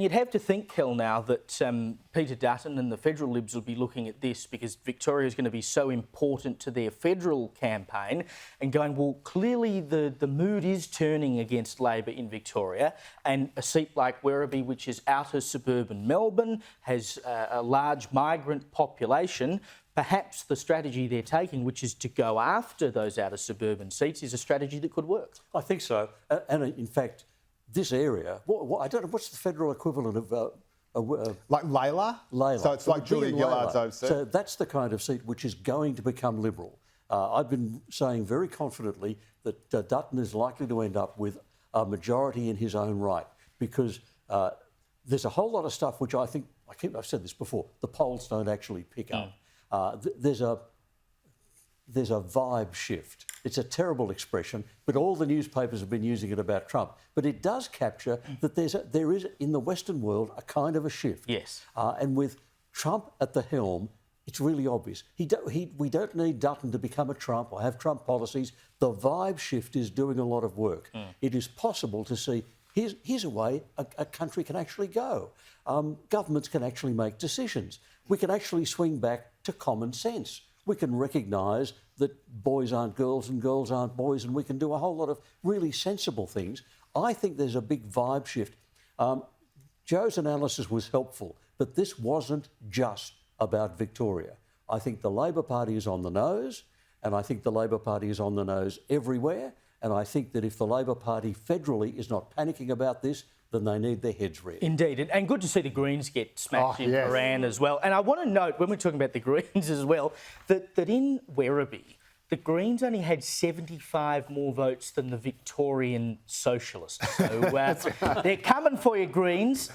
You'd have to think, Kel, now that Peter Dutton and the Federal Libs will be looking at this because Victoria is going to be so important to their federal campaign and going, well, clearly the mood is turning against Labor in Victoria, and a seat like Werribee, which is outer suburban Melbourne, has a large migrant population. Perhaps the strategy they're taking, which is to go after those outer suburban seats, is a strategy that could work. I think so. And in fact, this area, I don't know, what's the federal equivalent of... like Layla? Layla. So it's like Julia Gillard's own seat. So that's the kind of seat which is going to become Liberal. I've been saying very confidently that Dutton is likely to end up with a majority in his own right because there's a whole lot of stuff which I think, I've said this before, the polls don't actually pick up. There's a vibe shift. It's a terrible expression, but all the newspapers have been using it about Trump. But it does capture that there is in the Western world a kind of a shift. Yes. And with Trump at the helm, it's really obvious. We don't need Dutton to become a Trump or have Trump policies. The vibe shift is doing a lot of work. It is possible to see here's a way a country can actually go. Governments can actually make decisions. We can actually swing back to common sense. We can recognise that boys aren't girls and girls aren't boys, and we can do a whole lot of really sensible things. I think there's a big vibe shift. Joe's analysis was helpful, but this wasn't just about Victoria. I think the Labor Party is on the nose, and I think the Labor Party is on the nose everywhere, and I think that if the Labor Party federally is not panicking about this, then they need their heads read. Indeed, and good to see the Greens get smashed in Prahran as well. And I want to note, when we're talking about the Greens as well, that in Werribee, the Greens only had 75 more votes than the Victorian Socialists. So they're coming for you, Greens.